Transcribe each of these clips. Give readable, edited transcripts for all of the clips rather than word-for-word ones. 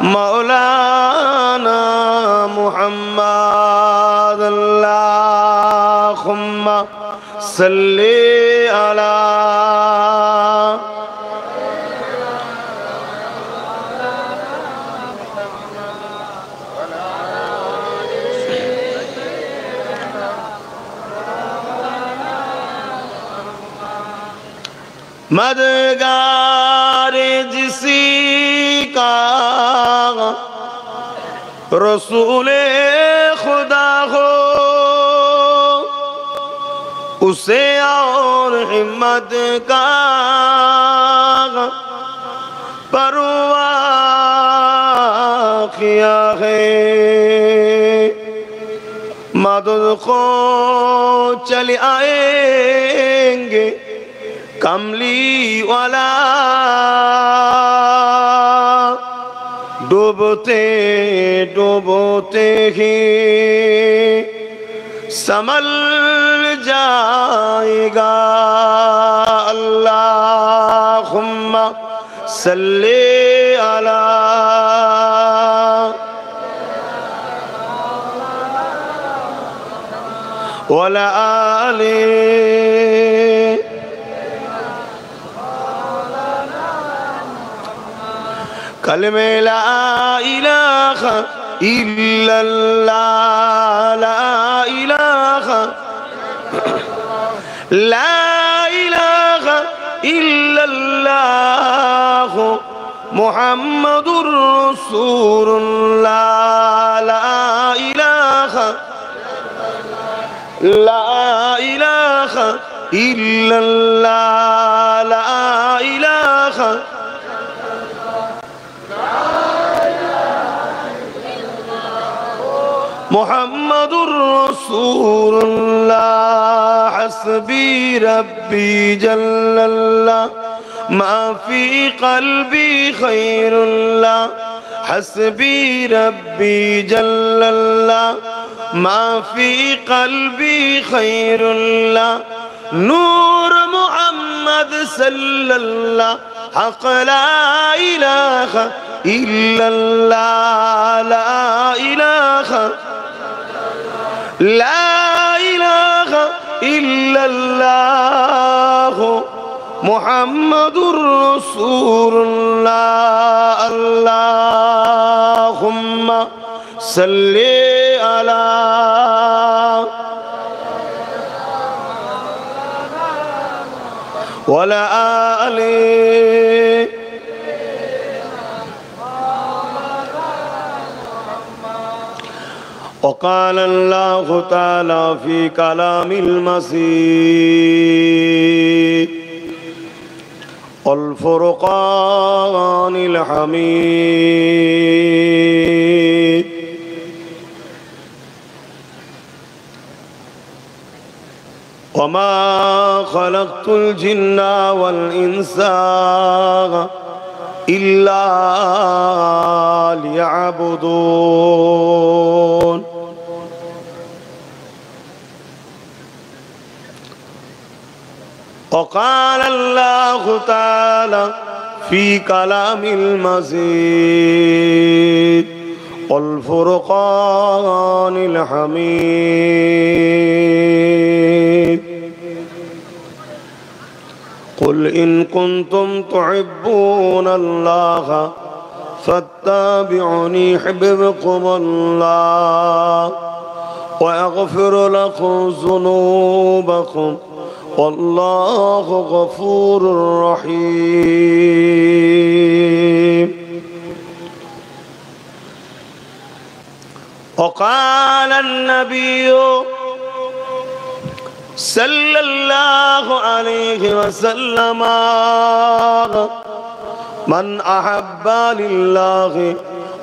मौलाना मुहम्मद अल्लाहुम्मा सल्ली अला मदगार जिसी का रसूले खुदा हो उसे और हिम्मत का परवाह किया है। मदद को चले आएंगे कमली वाला डूबते डूबते ही संभल जाएगा। अल्लाहुम्मा सल्ली अला वला आले कलमे ला इलाहा इल्लल्लाह ला इलाहा इल्लल्लाह मुहम्मदुर रसूलुल्लाह ला इलाहा इल्लल्लाह ला इलाहा मुहम्मदुर रसूलुल्लाह हस्बी रब्बी जल्लल्लाह मा फी क़ल्बी खैरुल्लाह हस्बी रब्बी जल्लल्लाह मा फी क़ल्बी खैरुल्लाह नूर मुहम्मद सल्लल्लाह हक़ ला इलाहा इल्लल्लाह ला इलाहा इल्लल्लाह मुहम्मदुर रसूलुल्लाह। अल्लाहुम्मा सल्ली अला वला आले وقال الله تعالى في كلام المسيح والفرقان الحميد وما خلقت الجن والإنس إلا ليعبدون وقال الله تعالى في كلام المزيد والفرقان الحميد قل إن كنتم تحبون الله فاتبعوني يحببكم الله ويغفر لكم ذنوبكم والله غفور رحيم وقال النبي صلى الله عليه وسلم من أحب لله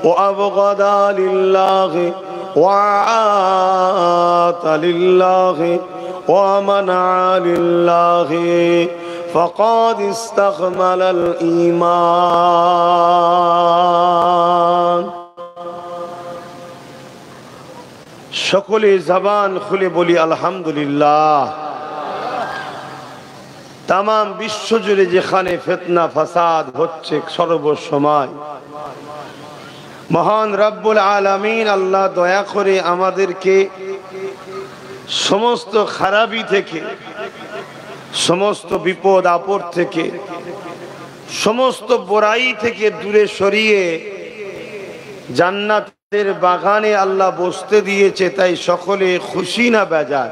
وأبغض لله وعات لله ومنع لله فقد استكمل الإيمان সকলে জবান খুলে বলি আলহামদুলিল্লাহ। তাম বিশ্বজুড়ে যেখানে ফিতনা ফাসাদ হচ্ছে সর্বসময় মহান রব্বুল আলামিন আল্লাহ দয়া করে আমাদেরকে সমস্ত খারাপি থেকে, সমস্ত বিপদ আপদ থেকে, সমস্ত বড়াই থেকে দূরে সরিয়ে জান্নাতের বাগানে আল্লাহ বসতে দিয়েছে, তাই সকলে খুশি না বেজার?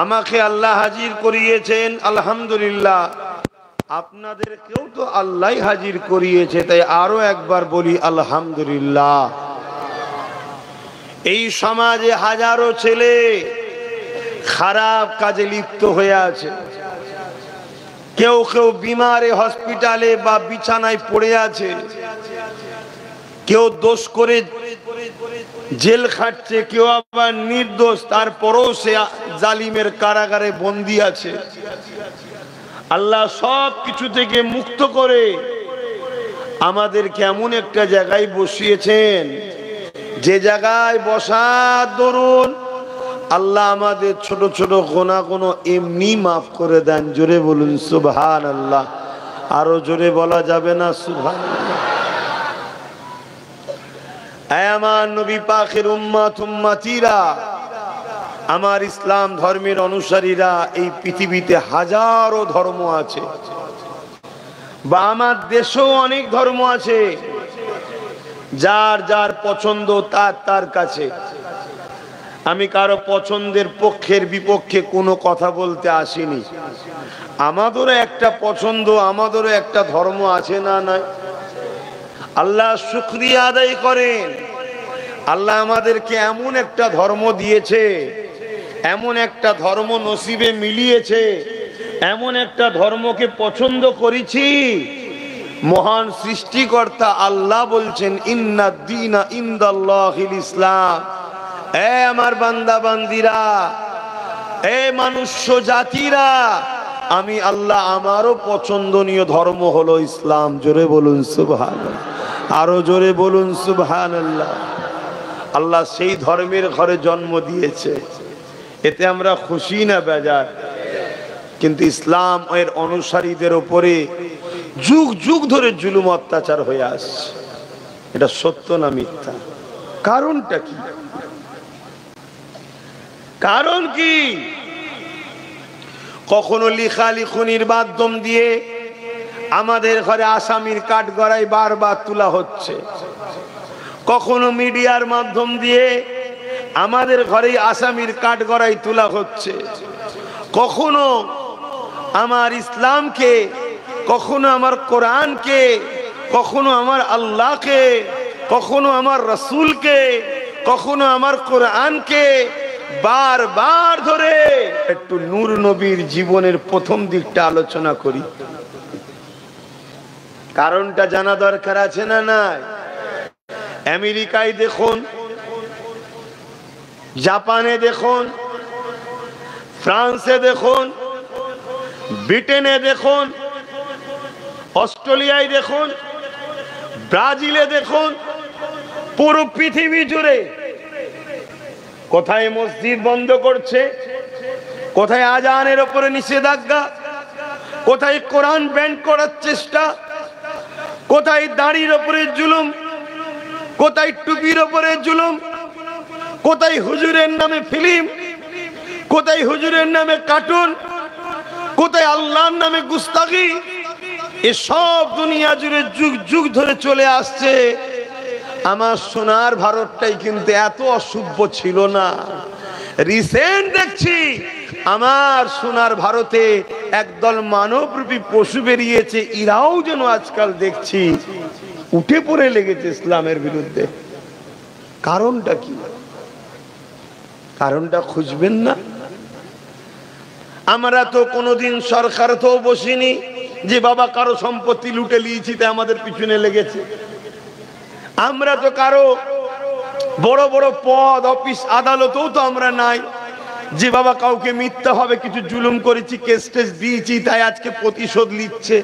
আমাকে আল্লাহ হাজির করিয়েছেন, আলহামদুলিল্লাহ। আপনাদেরকেও তো আল্লাহ হাজির করিয়েছে, তাই আরো একবার বলি আলহামদুলিল্লাহ। এই সমাজে হাজারো ছেলে খারাপ কাজে লিপ্ত হয়ে আছে। কেউ কেউ বিমারে হসপিটালে বা বিছানায় পড়ে আছে, কেউ দোষ করে জেল খাটছে, কেউ আবার নির্দোষ, তারপরেও সে জালিমের কারাগারে বন্দী আছে। আল্লাহ সব কিছু থেকে মুক্ত করে আমাদেরকে এমন একটা জায়গায় বসিয়েছেন, যে জায়গায় বসার দরুন আল্লাহ আমাদের ছোট ছোট গুনাহগুলো এমনি মাফ করে দেন। জোরে বলুন সুবহানাল্লাহ। আরো জোরে বলা যাবে না সুবহানাল্লাহ? আয় আমার নবী পাকের উম্মত উম্মতিরা, আমার ইসলাম ধর্মের অনুসারীরা, এই পৃথিবীতে হাজারো ধর্ম আছে, বা আমার দেশেও অনেক ধর্ম আছে। যার যার পছন্দ তার তার কাছে। আমি কারো পছন্দের পক্ষের বিপক্ষে কোনো কথা বলতে আসিনি। আমাদেরও একটা পছন্দ, আমাদেরও একটা ধর্ম আছে না নাই? আল্লাহ শুকরিয়া আদায় করেন। আল্লাহ আমাদেরকে এমন একটা ধর্ম দিয়েছে, এমন একটা ধর্ম নসিবে মিলিয়েছে, এমন একটা ধর্মকে পছন্দ করেছি। মহান সৃষ্টিকর্তা আল্লাহ বলছেন, ইন্নাদ দীনা ইনদাল্লাহিল ইসলাম। এ আমার বান্দা বান্দিরা, এ মনুষ্য জাতিরা, আমি আল্লাহ আমারও পছন্দনীয় ধর্ম হলো ইসলাম। জোরে বলুন সুবহানাল্লাহ। আরো জোরে বলুন সুবহানাল্লাহ। আল্লাহ সেই ধর্মের ঘরে জন্ম দিয়েছে, এতে আমরা খুশি না বেজার? কিন্তু ইসলাম এর অনুসারীদের উপরে যুগ যুগ ধরে জুলুম অত্যাচার হয়ে আসছে। এটা সত্য না মিথ্যা? কারণটা কি? কারণ কি? কখনো লিখালিখুনির মাধ্যম দিয়ে আমাদের ঘরে আসামির কাঠগড়াই বারবার তোলা হচ্ছে, কখনো মিডিয়ার মাধ্যম দিয়ে আমাদের ঘরে আসামির কাঠগড়াই তোলা হচ্ছে, কখনো আমার ইসলামকে, কখনো আমার কোরআনকে, কখনো আমার আল্লাহকে, কখনো আমার রসুলকে, কখনো আমার কোরআনকে বারবার ধরে। একটু নূর নবীর জীবনের প্রথম দিকটা আলোচনা করি। কারণটা জানা দরকার আছে না নাই? আমেরিকায় দেখুন, জাপানে দেখুন, ফ্রান্সে দেখুন, ব্রিটেনে দেখুন, অস্ট্রেলিয়ায় দেখুন, ব্রাজিলে দেখুন, পুরো পৃথিবী জুড়ে কোথায় মসজিদ বন্ধ করছে, কোথায় আজানের উপরে নিষেধাজ্ঞা, কোথায় কোরআন ব্যান করার চেষ্টা, কোথায় দাড়ির উপরে জুলুম, কোথায় টুপির উপরে জুলুম, কোথায় হুজুরের নামে ফিল্ম, কোথায় হুজুরের নামে কার্টুন, কোথায় আল্লাহর নামে গুস্তাখি। এসব দুনিয়া জুড়ে যুগ যুগ ধরে চলে আসছে। আমার সোনার ভারতটাই কিন্তু এত অসভ্য ছিল না। রিসেন্ট দেখছি আমার সোনার ভারতে একদল মানবরূপী পশু বেরিয়েছে, এরাও যেন আজকাল দেখছি উঠে পড়ে লেগেছে ইসলামের বিরুদ্ধে। কারণটা কি? কারণটা খুঁজবেন না? আমরা তো কোনোদিন সরকার তো বসিনি যে বাবা কারো সম্পত্তি লুটে নিয়েছি তাই আমাদের পিছনে লেগেছে। আমরা তো কারো বড় বড় পদ, অফিস, আদালতেও তো আমরা নাই যে বাবা কাউকে মিথ্যা হবে কিছু জুলুম করেছি, কেস টেস দিয়েছি তাই আজকে প্রতিশোধ নিচ্ছে।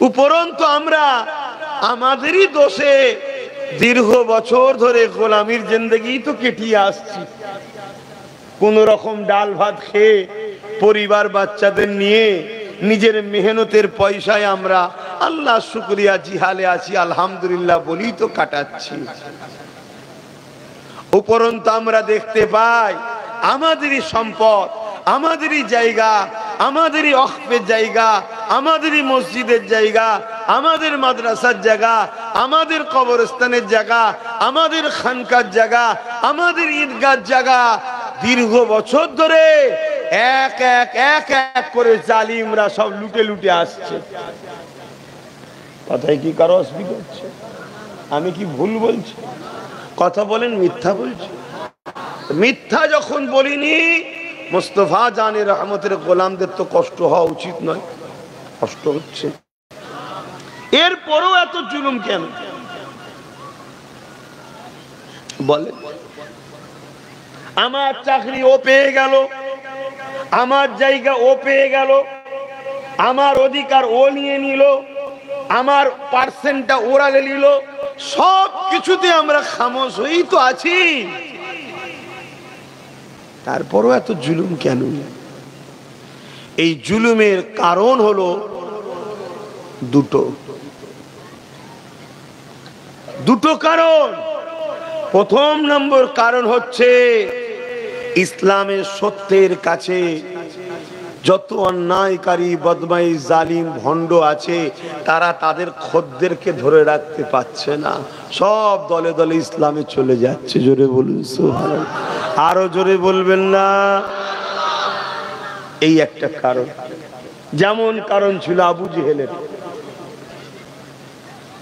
উপরন্তু আমরা আমাদেরই দোষে দীর্ঘ বছর ধরে গোলামির জিন্দেগি তো কেটিয়ে আসছি। কোন রকম ডাল ভাত খেয়ে পরিবার বাচ্চাদের নিয়ে নিজের মেহনতের পয়সায় আমরা আল্লাহ শুকরিয়া, জিহালে আছি আলহামদুলিল্লাহ বলি তো কাটাচ্ছি। উপরন্তু আমরা দেখতে পাই আমাদেরই সম্পদ, আমাদেরই জায়গা, আমাদেরই ওয়াকফের জায়গা, আমাদেরই মসজিদের জায়গা, আমাদের মাদ্রাসার জায়গা, আমাদের কবরস্থানের জায়গা, আমাদের খানকার জায়গা, আমাদের ঈদগাহর জায়গা দীর্ঘ বছর ধরে এক এক এক এক করে জালিমরা সব লুটে লুটে আসছে। কথায় কি কারো অসুবিধা হচ্ছে? আমি কি ভুল বলছি? কথা বলেন মিথ্যা বলছি? মিথ্যা যখন বলিনি, মুস্তাফা জানের রহমতের গোলামদের তো কষ্ট হওয়া উচিত নয়? কষ্ট হচ্ছে, এরপরও এত জুলুম কেন বলে? আমার চাকরি ও পেয়ে গেল, আমার জায়গা ও পেয়ে গেল, আমার অধিকার ও নিয়ে নিল, আমার পার্সেন্টটা ওরা নিল, সব কিছুতে আমরা খামোশ হয়েই তো আছি। তারপরও এত জুলুম কেন? এই জুলুমের কারণ হলো দুটো কারণ। প্রথম নম্বর কারণ হচ্ছে ইসলামের সত্যের কাছে যত অন্যায়কারী, বদমাইশ, জালিম, ভণ্ড আছে, তারা তাদের খদ্দেরকে ধরে রাখতে পারছে না, সব দলে দলে ইসলামে চলে যাচ্ছে। জোরে বলুন সুবহানাল্লাহ। আরো জোরে বলবেন না? এই একটা কারণ। যেমন কারণ ছিল আবু জেহেলের।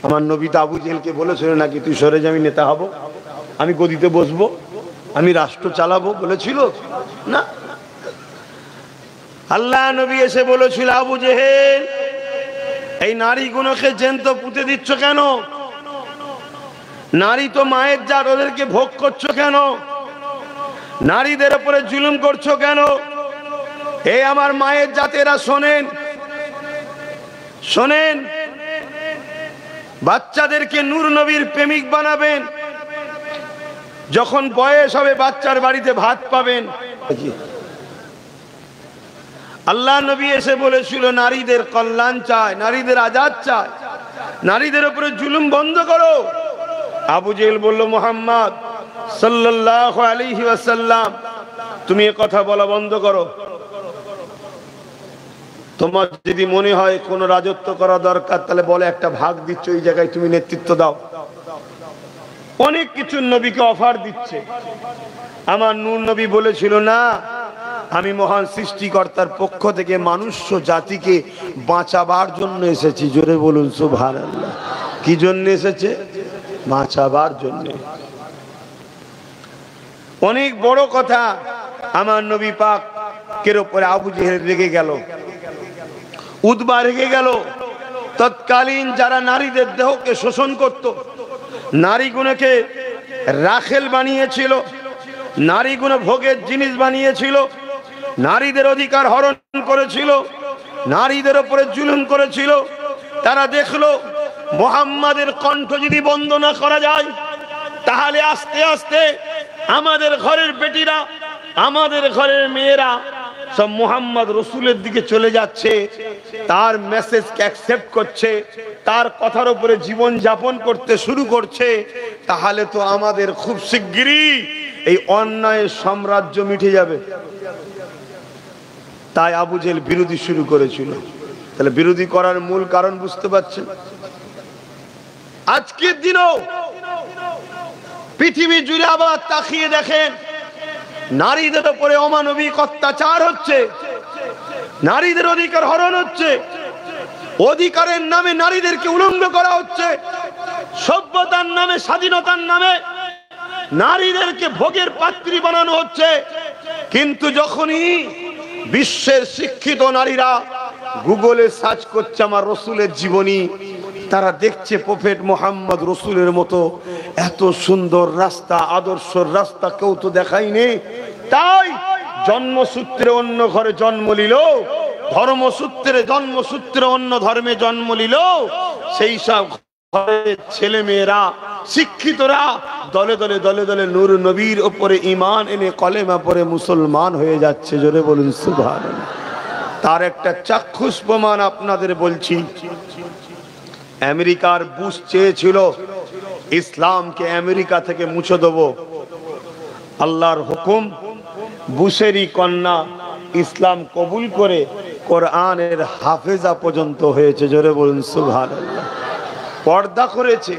আমার নবী তো আবু জেহেলকে বলেছিল নাকি, তুই সরে যাবি, নেতা হব, আমি গদিতে বসবো, আমি রাষ্ট্র চালাবো, বলেছিল না? আল্লাহ নবী এসে বলেছিল, আবু জেহেল, এই নারীগুলোকে জ্যান্ত পুঁতে দিচ্ছ কেন? নারী তো মায়ের জাত, ওদেরকে ভোগ করছো কেন? নারীদের উপরে জুলুম করছো কেন? এই আমার মায়ের জাতেরা শোনেন, শোনেন, বাচ্চাদেরকে নূর নবীর প্রেমিক বানাবেন, যখন বয়স হবে বাচ্চার বাড়িতে ভাত পাবেন। আল্লাহ নবী এসে বলেছিল নারীদের কল্যাণ চায়, নারীদের আজাদ চায়, নারীদের উপরে জুলুম বন্ধ করো। আবু জেহেল বলল, মুহাম্মদ সাল্লাল্লাহু আলাইহি ওয়াসাল্লাম, তুমি এ কথা বলা বন্ধ করো। তোমার যদি মনে হয় কোন রাজত্ব করা দরকার, তাহলে বলে একটা ভাগ দিচ্ছ, এই জায়গায় তুমি নেতৃত্ব দাও। অনেক কিছু নবীকে অফার দিচ্ছে। আমার নূর নবী বলেছিল, না, আমি মহান সৃষ্টিকর্তার পক্ষ থেকে মানুষ জাতিকে বাঁচাবার জন্য এসেছি। জোরে বলুন সুবহানাল্লাহ। কি জন্য এসেছে? বাঁচাবার জন্য। অনেক বড় কথা। আমার নবী পাকের উপরে আবু জেহেল রেগে গেল, উতবা রেগে গেল। তৎকালীন যারা নারীদের দেহকে শোষণ করত, নারীগুলোকে রাখেল বানিয়েছিল, নারীগুলো ভোগের জিনিস বানিয়েছিল, নারীদের অধিকার হরণ করেছিল, নারীদের উপরে জুলুম করেছিল, তারা দেখলো মুহাম্মাদের কণ্ঠ যদি বন্ধ না করা যায়, তাহলে আস্তে আস্তে আমাদের ঘরের বেটিরা, আমাদের ঘরের মেয়েরা সব মুহাম্মদ রসুলের দিকে চলে যাচ্ছে, তার মেসেজকে অ্যাকসেপ্ট করছে, তার কথার উপরে জীবন যাপন করতে শুরু করছে। তাহলে তো আমাদের খুব শিগগিরই এই অন্যায়ের সাম্রাজ্য মিটে যাবে। তাই আবু জেহেল বিরোধী শুরু করেছিল। তাহলে বিরোধী করার মূল কারণ বুঝতে পারছেন? আজকের দিনও পৃথিবী জুড়ে আবার তাকিয়ে দেখেন, নারীদের উপরে অমানবিক অত্যাচার হচ্ছে, নারীদের অধিকার হরণ হচ্ছে, অধিকারের নামে নারীদেরকে উলঙ্গ করা হচ্ছে, সভ্যতার নামে, স্বাধীনতার নামে নারীদেরকে ভোগের পাত্রী বানানো হচ্ছে। কিন্তু যখনই বিশ্বের শিক্ষিত নারীরা গুগলে সার্চ করছে আমার রসুলের জীবনী, তারা দেখছে প্রফেট মুহাম্মদ রসুলের মতো এত সুন্দর রাস্তা, আদর্শের রাস্তা কেউ তো দেখায়নি। তাই জন্মসূত্রে অন্য ঘরে জন্ম নিল, জন্মসূত্রে অন্য ধর্মে জন্ম নিল, সেই সব ঘরের ছেলে মেয়েরা, শিক্ষিতরা দলে দলে দলে দলে নূর নবীর উপরে ঈমান এনে কলেমা পড়ে মুসলমান হয়ে যাচ্ছে। জোরে বলুন সুবহানাল্লাহ। তার একটা চাক্ষুষ প্রমাণ আপনাদের বলছি। আমেরিকার বুশ চেয়েছিল ইসলামকে আমেরিকা থেকে মুছে দেব, আল্লাহর হুকুম, বুশেরই কন্যা ইসলাম কবুল করে কোরআনের হাফেজা পর্যন্ত হয়েছে। জোরে বলুন সুবহানাল্লাহ। পর্দা করেছে,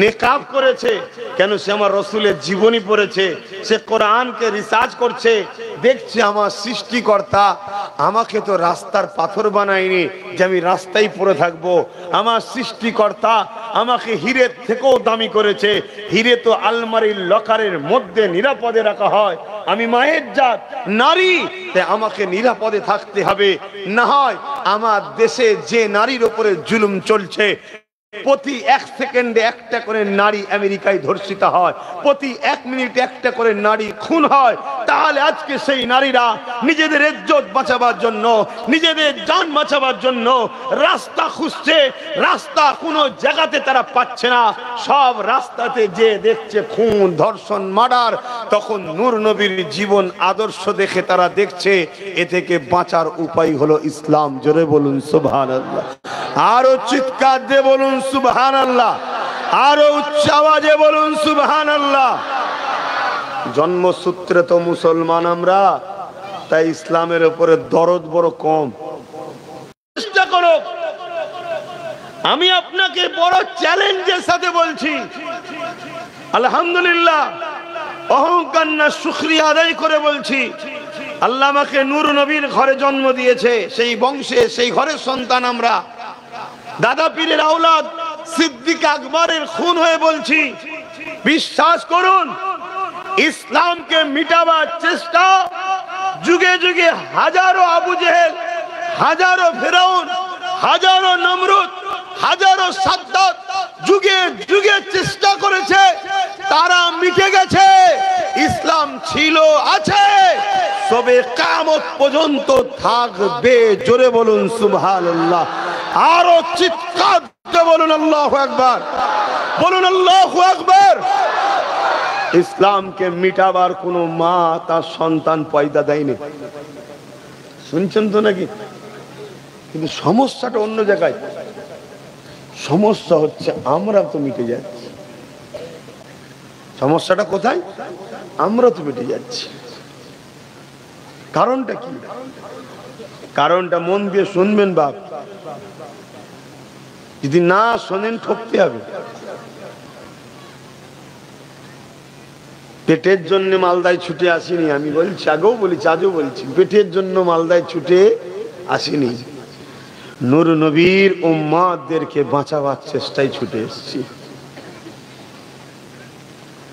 নিকাব করেছে, কেন? সে আমার রসুলের জীবনী পড়েছে, সে কোরআনকে রিসার্চ করছে, দেখছে আমার সৃষ্টিকর্তা আমাকে তো রাস্তার পাথর বানায়নি যে আমি রাস্তায় পড়ে থাকবো। আমার সৃষ্টিকর্তা আমাকে হীরের থেকেও দামি করেছে। হীরে তো আলমারির লকারের মধ্যে নিরাপদে রাখা হয়। আমি মায়ের জাত, নারী, তাই আমাকে নিরাপদে থাকতে হবে। না হয় আমার দেশে যে নারীর উপরে জুলুম চলছে, প্রতি 1 সেকেন্ডে একটা করে নারী আমেরিকায় ধর্ষিত হয়, প্রতি 1 মিনিটে একটা করে নারী খুন হয়, তাহলে আজকে সেই নারীরা নিজেদের ইজ্জত বাঁচাবার জন্য, নিজেদের জান বাঁচাবার জন্য রাস্তা খুঁজছে। রাস্তা কোনো জায়গাতে তারা পাচ্ছে না, সব রাস্তাতে যে দেখছে খুন, ধর্ষণ, মার্ডার। তখন নূর নবীর জীবন আদর্শ দেখে তারা দেখছে এ থেকে বাঁচার উপায় হলো ইসলাম। জোরে বলুন সুবহানাল্লাহ। আরো চিৎকার দিয়ে বলুন সুবহানাল্লাহ, আরো উচ্চ আওয়াজে বলুন সুবহানাল্লাহ। জন্মসূত্রে তো মুসলমান আমরা, তাই ইসলামের উপরে দরদ বড় কম। চেষ্টা করো, আমি আপনাকে বড় চ্যালেঞ্জের সাথে বলছি, আলহামদুলিল্লাহ, অহংকার না শুকরিয়া আদায় করে বলছি, আল্লাহ আমাকে নূর নবীর ঘরে জন্ম দিয়েছে, সেই বংশে, সেই ঘরের সন্তান আমরা। দাদা পীরের আওলাদ, সিদ্দিক আকবরের খুন হয়ে বলছি, বিশ্বাস করুন, ইসলামকে মিটাবার চেষ্টা যুগে যুগে হাজারো আবু জেহেল, হাজারো ফেরাউন, হাজারো নমরুদ, হাজারো সাদ্দাত যুগে যুগে চেষ্টা করেছে, তারা মিটে গেছে। ইসলাম ছিল, আছে, তবে কিয়ামত পর্যন্ত থাকবে। জোরে বলুন সুবহানাল্লাহ। আরো চিৎকার দিয়ে বলুন আল্লাহু আকবার, বলুন আল্লাহু আকবার। ইসলামকে মিটাবার কোন মা তার সন্তান পয়দা দেয়নি, শুনছেন তো নাকি? কিন্তু সমস্যাটা অন্য জায়গায়। সমস্যা হচ্ছে আমরা তো মিটে যাচ্ছি। সমস্যাটা কোথায়? আমরা তো মিটে যাচ্ছি। কারণটা কি? কারণটা মন দিয়ে শুনবেন বাপ, যদি না শোনেন ঠকতে হবে। পেটের জন্য মালদায় ছুটে আসিনি, আমি বলছি, আগেও বলেছি, আজও বলছি, পেটের জন্য মালদায় ছুটে আসিনি, নূর নবীর উম্মতদেরকে বাঁচাবার চেষ্টায় ছুটে এসেছি।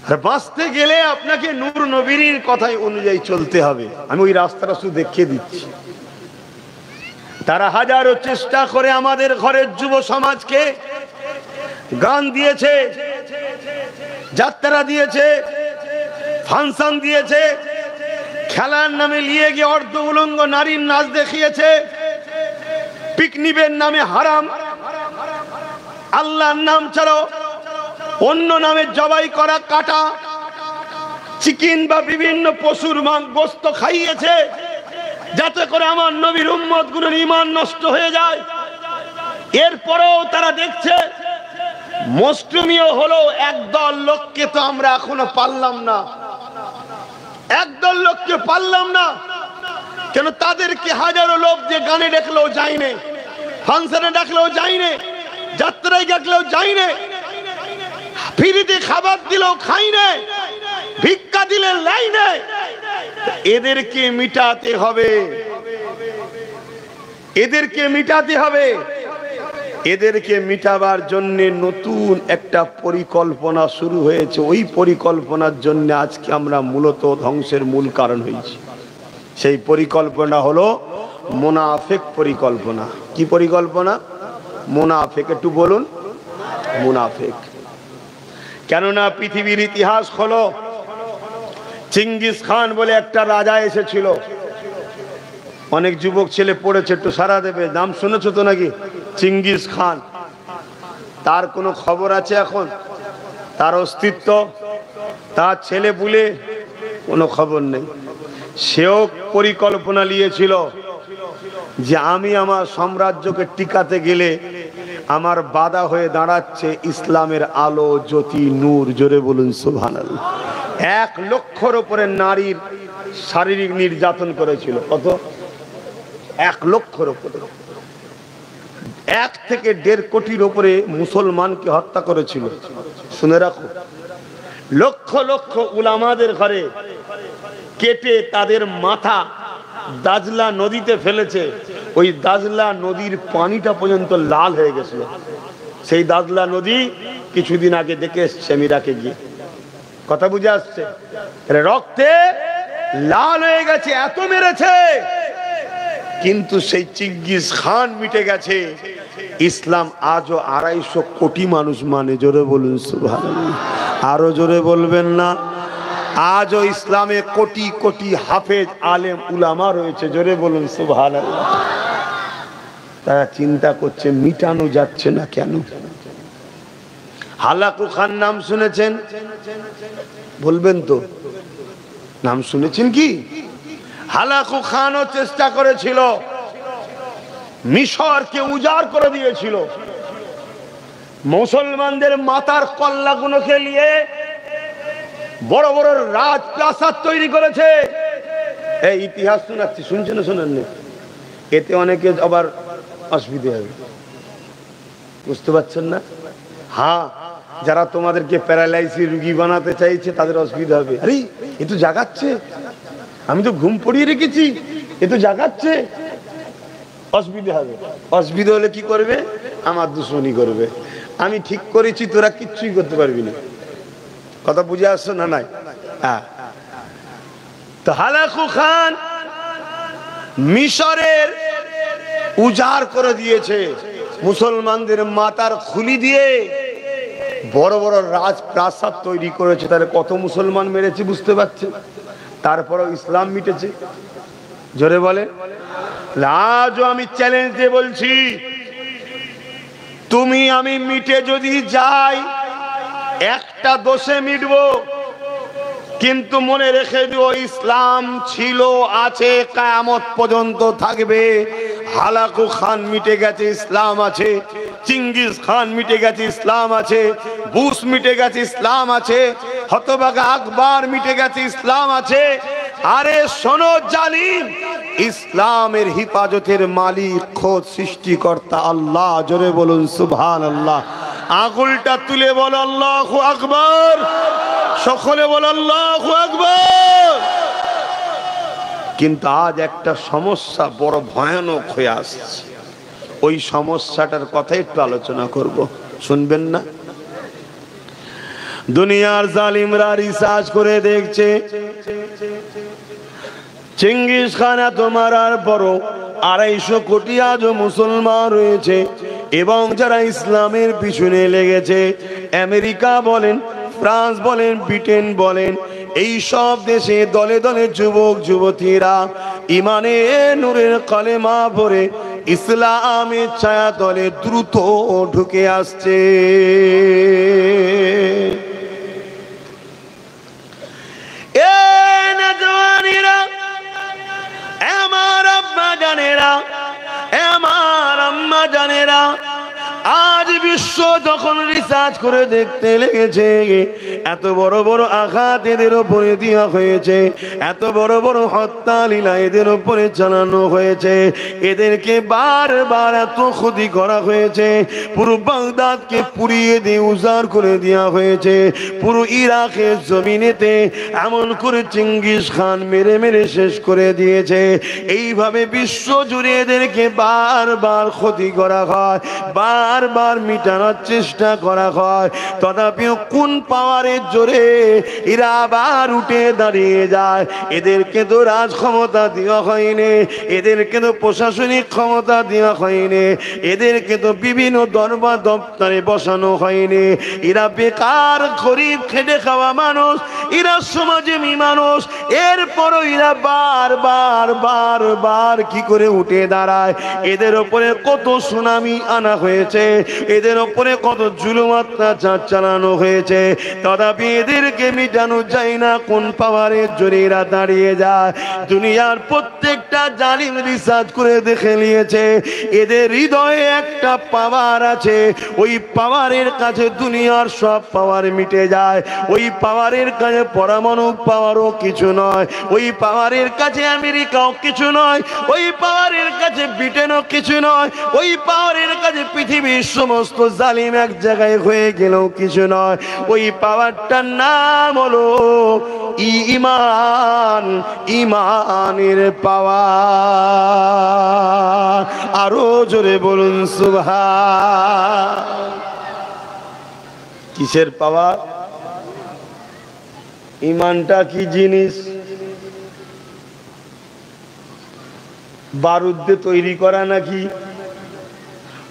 আর বাঁচতে গেলে আপনাকে নূর নবীর কথাই অনুযায়ী চলতে হবে। আমি ওই রাস্তাটা শুধু দেখিয়ে দিচ্ছি। তারা হাজারো চেষ্টা করে আমাদের ঘরের যুব সমাজকে গান দিয়েছে, যাত্রা দিয়েছে, ফাংশন দিয়েছে, খেলার নামে নিয়ে গিয়ে অর্ধ উলঙ্গ নারীর নাচ দেখিয়েছে, পিকনিকের নামে হারাম, আল্লাহর নাম ছাড়াও অন্য নামে জবাই করা কাটা চিকেন বা বিভিন্ন পশুর গোশত খাইয়েছে, যাতে করে আমার নবীর উম্মত গুলোর ঈমান নষ্ট হয়ে যায়। এরপরেও তারা দেখছে মুসলিমীয় হলো একদল লোককে তো আমরা এখনো পারলাম না, একদল লোককে পারলাম না। কেন? তাদেরকে হাজারো লোক যে গানে ডাকলেও যায়নি, ফাংশনে ডাকলেও যায়নি, যাত্রায় ডাকলেও যায়নি, ফ্রিতে খাবার দিলেও খাই নাই, ভিক্ষা দিলে লাই নাই। এদেরকে মিটাতে হবে, এদেরকে মিটাতে হবে। এদেরকে মিটাবার জন্য নতুন একটা পরিকল্পনা শুরু হয়েছে। ওই পরিকল্পনার জন্য আজকে আমরা মূলত ধ্বংসের মূল কারণ হয়েছি। সেই পরিকল্পনা হলো মুনাফিক পরিকল্পনা। কি পরিকল্পনা? মুনাফিক। একটু বলুন, মুনাফিক। কেননা পৃথিবীর ইতিহাস হলো, চিঙ্গিস খান বলে একটা রাজা এসেছিল। অনেক যুবক ছেলে পড়েছে, একটু সারা দেবে, নাম শুনেছো তো নাকি? চিঙ্গিস খান। তার কোনো খবর আছে এখন? তার অস্তিত্ব, তার ছেলে পুলে কোনো খবর নেই। সেও পরিকল্পনা নিয়েছিল যে আমি আমার সাম্রাজ্যকে টিকাতে গেলে আমার বাধা হয়ে দাঁড়াচ্ছে ইসলামের আলো, জ্যোতি, নূর। জোরে বলুন সুবহানাল্লাহ। 1 লক্ষর উপরে নারীর শারীরিক নির্যাতন করেছিল। কত? 1 লক্ষর উপরে। 1 থেকে 1.5 কোটির উপরে মুসলমানকে হত্যা করেছিল। শুনে রাখো, লক্ষ লক্ষ উলামাদের ঘরে কেটে তাদের মাথা দাজলা নদীতে ফেলেছে। ওই দাজলা নদীর পানিটা পর্যন্ত লাল হয়ে গেছিল। সেই দাজলা নদী কিছুদিন আগে দেখে এসছে আমি ইরাকে গিয়ে। কথা বুঝে আসছে? রক্তে লাল হয়ে গেছে, এত মেরেছে। কিন্তু সেই চেঙ্গিস খান মিটে গেছে। ইসলাম আজও 250 কোটি মানুষ মানে। জোরে বলুন সুবহানাল্লাহ। আরো জোরে বলবেন না? আজও ইসলামে কোটি কোটি হাফেজ আলেম উলামা রয়েছে। জোরে বলুন সুবহানাল্লাহ। তারা চিন্তা করছে মিটানো যাচ্ছে না কেন? হালাকু খান নাম শুনেছেন? বলবেন তো, নাম শুনেছেন কি? হালাকু খানও চেষ্টা করেছিল, মিশরকে উজাড় করে দিয়েছিল। মুসলমানদের মাথার কল্লাগুলোকে নিয়ে বড় বড় রাজপ্রাসাদ তৈরি করেছে। এই ইতিহাস শোনাচ্ছি, শুনছেন না শোনেন না? এতে অনেকে আবার অসুবিধা হবে, বুঝতে পারছেন না? হ্যাঁ, যারা তোমাদেরকে প্যারালাইসিস রোগী বানাতে চাইছে তাদের অসুবিধা হবে। আরে এ তো জাগাচ্ছে, আমি তো ঘুম পড়িয়ে রেখেছি, এ তো জাগাচ্ছে। অসুবিধা হবে। অসুবিধা হলে কি করবে? আমার দুশ্মনী করবে। আমি ঠিক করেছি, তোরা কিচ্ছুই করতে পারবি না। কথা বুঝে আসছো না? নাই? হ্যাঁ। তো হালাকু খান মিশরের উজাড় করে দিয়েছে, মুসলমানদের মাথার খুলি দিয়ে বড় বড় রাজপ্রাসাদ তৈরি করেছে। তাহলে কত মুসলমান মেরেছে বুঝতে পারছে? তারপরেও ইসলাম মিটেছে। জোরে বলে। আজও আমি চ্যালেঞ্জ দিয়ে বলছি, তুমি আমি মিটে যদি যাই, একটা দোষে মিটবো, কিন্তু মনে রেখে দিও ইসলাম ছিল, আছে, কিয়ামত পর্যন্ত থাকবে। হালাকু খান মিটে গেছে, ইসলাম আছে। চেঙ্গিস খান মিটে গেছে, ইসলাম আছে। বুশ মিটে গেছে, ইসলাম আছে। হতভাগা আকবর মিটে গেছে, ইসলাম আছে। আরে শোনো জালিম, ইসলামের হিফাজতের মালিক খোদ সৃষ্টিকর্তা আল্লাহ। জোরে বলুন সুবহানাল্লাহ। আঙুলটা তুলে বল আল্লাহু আকবার। সকলে বল আল্লাহু আকবার। কিন্তু আজ একটা সমস্যা বড় ভয়ানক হয়ে আসছে। ওই সমস্যাটার কথা একটু আলোচনা করব, শুনবেন না? দুনিয়ার জালিমরা রিসার্চ করে দেখছে, চেঙ্গিস খান এত মারার পরও 250 কোটি আজও মুসলমান রয়েছে। এবং যারা ইসলামের পিছনে লেগেছে, আমেরিকা বলেন, ফ্রান্স বলেন, ব্রিটেন বলেন, এই সব দেশে দলে দলে যুবক যুবতীরা ইমানে নূরের কলেমা পড়ে ইসলামের ছায়া তলে দ্রুত ঢুকে আসছে। আমার আব্বা জানেরা, আমার আম্মা জানেরা, আজ বিশ্ব যখন রিসার্চ করে দেখতে লেগেছে, এত বড় বড় আঘাত এদের উপরে দেওয়া হয়েছে, এত বড় বড় হত্যা লীলা এদের উপরে চালানো হয়েছে, এদেরকে বারবার এত ক্ষতি করা হয়েছে, পুরো বাগদাদকে পুড়িয়ে দিয়ে উজাড় করে দেওয়া হয়েছে, পুরো ইরাকের জমিনেতে এমন করে চেঙ্গিস খান মেরে মেরে শেষ করে দিয়েছে। এইভাবে বিশ্ব জুড়ে এদেরকে বারবার ক্ষতি করা হয়, বারবার মিটানোর চেষ্টা করা হয়। তথাপিও কোন পাওয়ারের জোরে এরা আবার উঠে দাঁড়িয়ে যায়? এদেরকে তো রাজ ক্ষমতা দেওয়া হয়নি, এদেরকে তো প্রশাসনিক ক্ষমতা দেওয়া হয়নি, এদেরকে তো বিভিন্ন দরবার দপ্তরে বসানো হয়নি। এরা বেকার গরিব খেটে খাওয়া মানুষ, এরা সমাজেমী মানুষ। এরপরও এরা বারবার বারবার কি করে উঠে দাঁড়ায়? এদের ওপরে কত সুনামি আনা হয়েছে, হয়েছে, এদের ওপরে কত জুলুম অত্যাচার চালানো হয়েছে, তথাপি এদেরকে মিটানো যায় না। কোন পাওয়ারের জোরে এরা দাঁড়িয়ে যায়? দুনিয়ার প্রত্যেকটা জালিম রিসার্চ করে দেখে নিয়েছে, এদের হৃদয়ে একটা পাওয়ার আছে। ওই পাওয়ারের কাছে দুনিয়ার সব পাওয়ার মিটে যায়। ওই পাওয়ারের কাছে পরমাণু পাওয়ারও কিছু নয়, ওই পাওয়ারের কাছে আমেরিকাও কিছু নয়, ওই পাওয়ারের কাছে ব্রিটেনও কিছু নয়, ওই পাওয়ারের কাছে পৃথিবীর সমস্ত জালিম এক জায়গায় হয়ে গেলেও কিছু নয়। ওই পাওয়ারটার নাম হলো ঈমান, ঈমানের পাওয়ার। আরো জোরে বলুন সুবহান। কিসের পাওয়ার? ঈমানটা কি জিনিস? বারুদ দিয়ে তৈরি করা নাকি?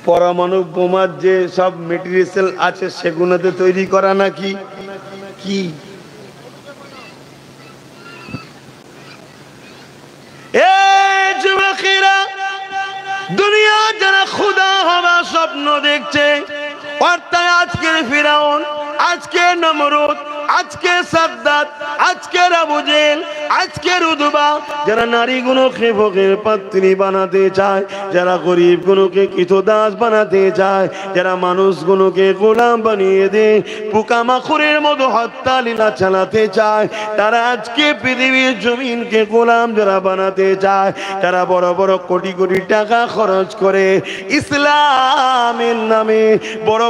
পরমাণু বোমার যে সব মেটেরিয়াল আছে সেগুলোতে তৈরি করা নাকি? কি যুবকেরা, দুনিয়া যারা খোদা হওয়া স্বপ্ন দেখছে, অর্থাৎ আজকের ফিরাউন, আজকের নমরুদ, আজকে সাদ্দাত, আজকের আবু জেহেল, আজকের উতবা, যারা নারীগুলোকে ভোগের পাত্রী বানাতে চায়, যারা গরিবগুলোকে কৃতদাস বানাতে চায়, যারা মানুষগুলোকে গোলাম বানিয়ে দেয়, পোকামাকড়ের মতো হত্যা লীলা চালাতে চায়, তারা আজকে পৃথিবীর জমিনকে গোলাম যারা বানাতে চায়, তারা বড় বড় কোটি কোটি টাকা খরচ করে ইসলামের নামে বড়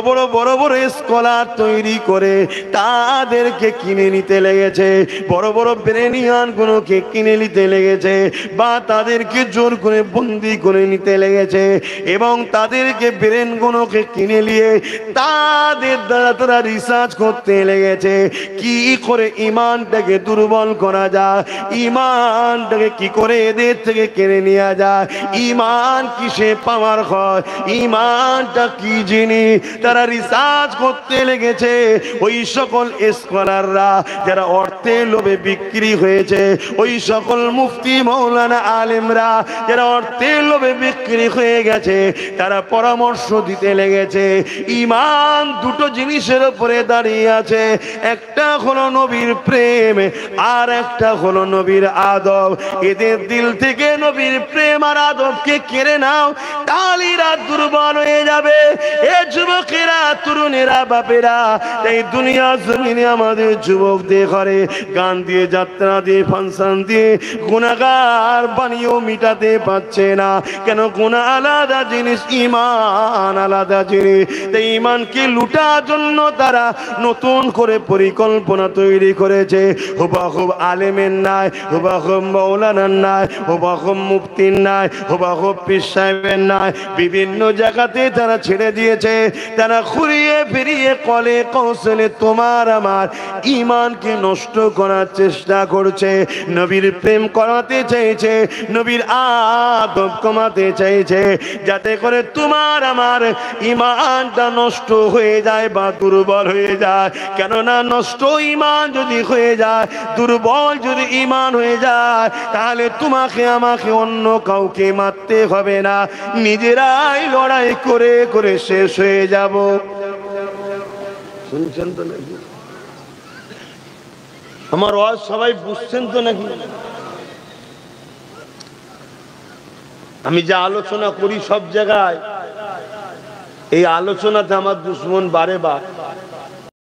বড় স্কলার তৈরি করে তাদেরকে কিনে নিতে লেগেছে, বড় বড় ব্রেনিয়ান গুলোকে কিনে নিতে লেগেছে, বা তাদেরকে জোর করে বন্দি করে নিতে লেগেছে, এবং তাদেরকে ব্রেন গুলোকে কিনে নিয়ে তাদের দ্বারা তারা রিসার্চ করতে লেগেছে কি করে ইমানটাকে দুর্বল করা যায়, ইমানটাকে কি করে এদের থেকে কেড়ে নেওয়া যায়, ইমান কিসে পাওয়ার হয়, ইমানটা কি জিনিস, তারা রিসার্চ করতে লেগেছে। ওই সকল স্কলাররা যারা অর্থের লোভে বিক্রি হয়েছে, ওই সকল মুফতি মৌলানা আলেমরা যারা অর্থের লোভে বিক্রি হয়ে গেছে, তারা পরামর্শ দিতে লেগেছে ঈমান দুটো জিনিসের উপরে দাঁড়িয়ে আছে, একটা হলো নবীর প্রেম, আর একটা হলো নবীর আদব। এদের দিল থেকে নবীর প্রেম আর আদবকে কেড়ে নাও, তাহলে এরা দুর্বল হয়ে যাবে। এ যুবকেরা, তরুণেরা, বাপেরা, এই দুনিয়া জমিনে আমাদের যুবকদের ঘরে গান দিয়ে, যাত্রা দিয়ে, ফাংশন দিয়ে গুনাহগার বানিয়েও মিটাতে পারছে না। কেন? গুনাহ আলাদা জিনিস, ঈমান আলাদা জিনিস। তাই ঈমানকে লুটার জন্য তারা নতুন করে পরিকল্পনা তৈরি করেছে। হুবাহুব আলেমের নাই, হুবাহুব মৌলানার নাই, হুবাহুব মুফতির নাই, হুবাহুব পীর সাহেবের নাই, বিভিন্ন জায়গাতে তারা ছেড়ে দিয়েছে। তারা ঘুরিয়ে ফিরিয়ে কলে কৌশলে তোমার আমার ঈমানকে নষ্ট করার চেষ্টা করছে, নবীর প্রেম করাতে চাইছে, নবীর আদব কমাতে চাইছে, যাতে করে তোমার আমার ঈমানটা নষ্ট হয়ে যায় বা দুর্বল হয়ে যায়। কেননা নষ্ট ঈমান যদি হয়ে যায়, দুর্বল যদি ঈমান হয়ে যায়, তাহলে তোমাকে আমাকে অন্য কাউকে মারতে হবে না, নিজেরাই লড়াই করে করে শেষ হয়ে যাব। শুনছেন তো নাকি? আমার ওয়াজ সবাই বুঝছেন তো নাকি? আমি যে আলোচনা করি সব জায়গায়, এই আলোচনাতে আমার দুশ্মন বারে বার